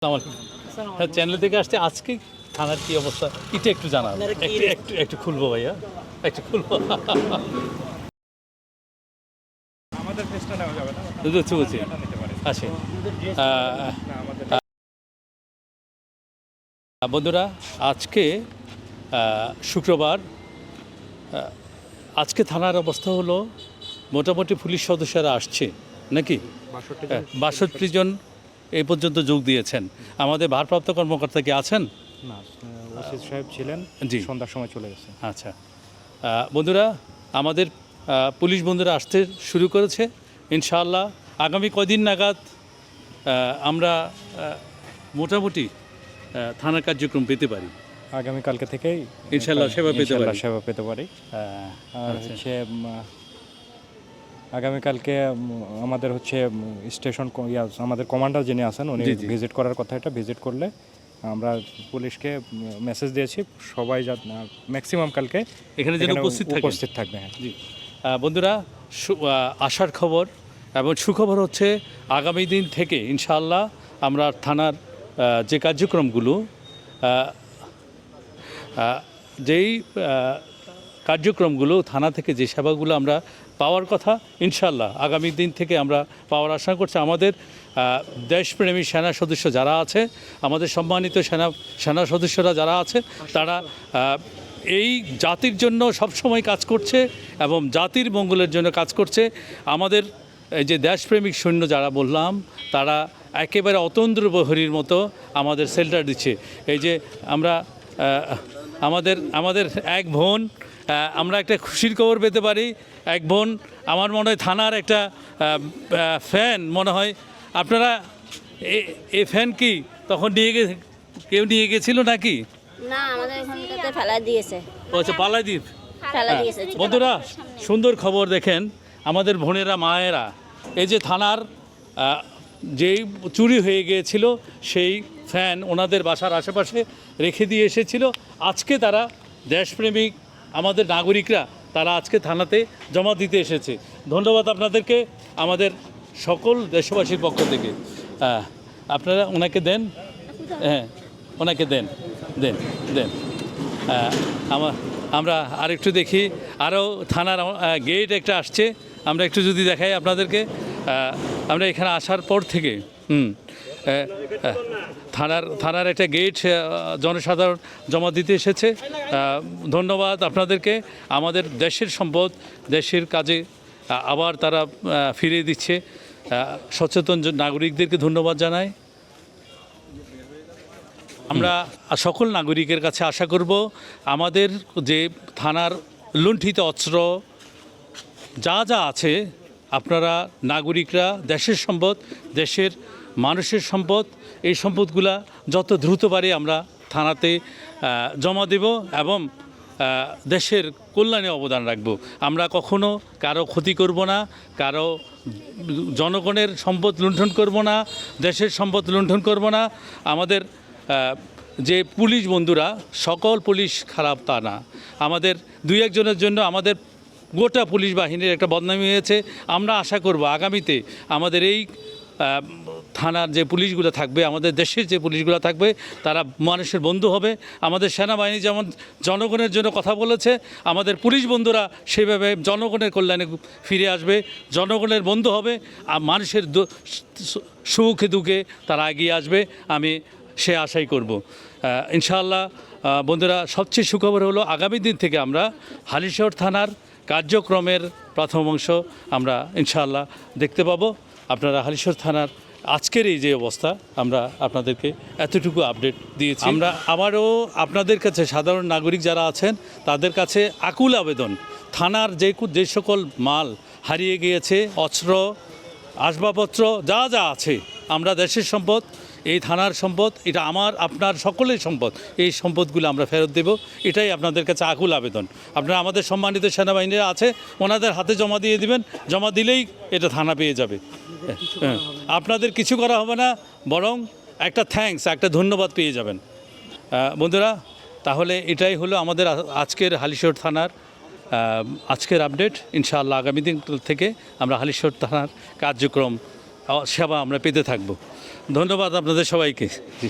হ্যাঁ, চ্যানেল থেকে আসছে। আজকে থানার কি অবস্থা এটা একটু জানান, একটু খুলবো ভাইয়া, একটু খুলবো। আমাদের ফেসটা নেওয়া যাবে না, বুঝতে বলছি। নিতে পারে। আচ্ছা, না, আমাদের বন্ধুরা, আজকে শুক্রবার। আজকে থানার অবস্থা হলো মোটামুটি পুলিশ সদস্যরা আসছে নাকি 62 জন এই পর্যন্ত যোগ দিয়েছেন। আমাদের ভারপ্রাপ্ত কর্মকর্তা কি আছেন? না, ওসি সাহেব ছিলেন, জি, সন্ধ্যার সময় চলে গেছে। আচ্ছা, বন্ধুরা, আমাদের পুলিশ বন্ধুরা আসতে শুরু করেছে। ইনশাআল্লাহ আগামী কয়দিন নাগাদ আমরা মোটামুটি থানার কার্যক্রম পেতে পারি। আগামীকালকে থেকেই ইনশাআল্লাহ সেবা পেতে পারি। সেবা পেতে পারি। আর হচ্ছে আগামীকালকে আমাদের হচ্ছে স্টেশন আমাদের কমান্ডার যিনি আছেন উনি ভিজিট করার কথা, এটা ভিজিট করলে আমরা পুলিশকে মেসেজ দিয়েছি সবাই ম্যাক্সিমাম কালকে এখানে যেন উপস্থিত থাকবে। হ্যাঁ জি, বন্ধুরা, আশার খবর এবং সুখবর হচ্ছে আগামী দিন থেকে ইনশাআল্লাহ আমরা থানার যে কার্যক্রমগুলো থানা থেকে যে সেবাগুলো আমরা পাওয়ার কথা ইনশাআল্লাহ আগামী দিন থেকে আমরা পাওয়ার আশা করছি। আমাদের দেশপ্রেমী সেনা সদস্য যারা আছে, আমাদের সম্মানিত সেনা সদস্যরা যারা আছে, তারা এই জাতির জন্য সবসময় কাজ করছে এবং জাতির মঙ্গলের জন্য কাজ করছে। আমাদের এই যে দেশপ্রেমিক সৈন্য যারা বললাম, তারা একেবারে অতন্দ্র প্রহরীর মতো আমাদের শেল্টার দিচ্ছে। এই যে আমরা আমাদের এক বোন, আমরা একটা খুশির খবর পেতে পারি। এক বোন, আমার মনে হয় থানার একটা ফ্যান মনে হয়। আপনারা এই ফ্যান কি তখন কেউ নিয়ে গেছিল নাকি? না, আমাদের এখানটাতে ফেলা দিয়েছে। আচ্ছা, পালাই দ্বীপ। ফেলা দিয়েছে। বন্ধুরা, সুন্দর খবর দেখেন, আমাদের বোনেরা, মায়েরা, এই যে থানার যেই চুরি হয়ে গিয়েছিল সেই ফ্যান ওনাদের বাসার আশেপাশে রেখে দিয়ে এসেছিল। আজকে তারা দেশপ্রেমিক আমাদের নাগরিকরা তারা আজকে থানাতে জমা দিতে এসেছে। ধন্যবাদ আপনাদেরকে আমাদের সকল দেশবাসীর পক্ষ থেকে। আপনারা ওনাকে দেন, হ্যাঁ ওনাকে দেন। আমরা আরেকটু দেখি, আরও থানার গেট একটা আসছে, আমরা একটু যদি দেখাই আপনাদেরকে। আমরা এখানে আসার পর থেকে থানার একটা গেট জনসাধারণ জমা দিতে এসেছে। ধন্যবাদ আপনাদেরকে। আমাদের দেশের সম্পদ দেশের কাজে আবার তারা ফিরিয়ে দিচ্ছে। সচেতন নাগরিকদেরকে ধন্যবাদ জানাই। আমরা সকল নাগরিকের কাছে আশা করব, আমাদের যে থানার লুণ্ঠিত অস্ত্র যা আছে, আপনারা নাগরিকরা দেশের সম্পদ, দেশের মানুষের সম্পদ, এই সম্পদগুলা যত দ্রুত পারি আমরা থানাতে জমা দেব এবং দেশের কল্যাণে অবদান রাখব। আমরা কখনো কারো ক্ষতি করব না, কারো জনগণের সম্পদ লুণ্ঠন করব না, দেশের সম্পদ লুণ্ঠন করব না। আমাদের যে পুলিশ বন্ধুরা, সকল পুলিশ খারাপ তা না। আমাদের দুই একজনের জন্য আমাদের গোটা পুলিশ বাহিনীর একটা বদনামি হয়েছে। আমরা আশা করব আগামীতে আমাদের এই থানার যে পুলিশগুলো থাকবে, আমাদের দেশের যে পুলিশগুলো থাকবে, তারা মানুষের বন্ধু হবে। আমাদের সেনাবাহিনী যেমন জনগণের জন্য কথা বলেছে, আমাদের পুলিশ বন্ধুরা সেভাবে জনগণের কল্যাণে ফিরে আসবে, জনগণের বন্ধু হবে, আর মানুষের সুখে দুঃখে তারা এগিয়ে আসবে। আমি সে আশাই করব ইনশাআল্লাহ। বন্ধুরা, সবচেয়ে সুখবর হলো আগামী দিন থেকে আমরা হালিশহর থানার কার্যক্রমের প্রথম অংশ আমরা ইনশাআল্লাহ দেখতে পাবো। আপনারা হালিশহর থানার আজকের এই যে অবস্থা, আমরা আপনাদেরকে এতটুকু আপডেট দিয়েছি। আমরা আবারও আপনাদের কাছে, সাধারণ নাগরিক যারা আছেন তাদের কাছে আকুল আবেদন, থানার যে সকল মাল হারিয়ে গিয়েছে, অস্ত্র, আসবাবপত্র যা আছে, আমরা দেশের সম্পদ, এই থানার সম্পদ, এটা আমার আপনার সকলের সম্পদ, এই সম্পদগুলো আমরা ফেরত দেব, এটাই আপনাদের কাছে আকুল আবেদন। আপনারা আমাদের সম্মানিত সেনাবাহিনীরা আছে, ওনাদের হাতে জমা দিয়ে দিবেন, জমা দিলেই এটা থানা পেয়ে যাবে। আপনাদের কিছু করা হবে না, বরং একটা থ্যাঙ্কস, একটা ধন্যবাদ পেয়ে যাবেন। বন্ধুরা, তাহলে এটাই হলো আমাদের আজকের হালিশহর থানার আজকের আপডেট। ইনশাআল্লাহ আগামী দিন থেকে আমরা হালিশহর থানার কার্যক্রম সেবা আমরা পেতে থাকব। ধন্যবাদ আপনাদের সবাইকে। জি।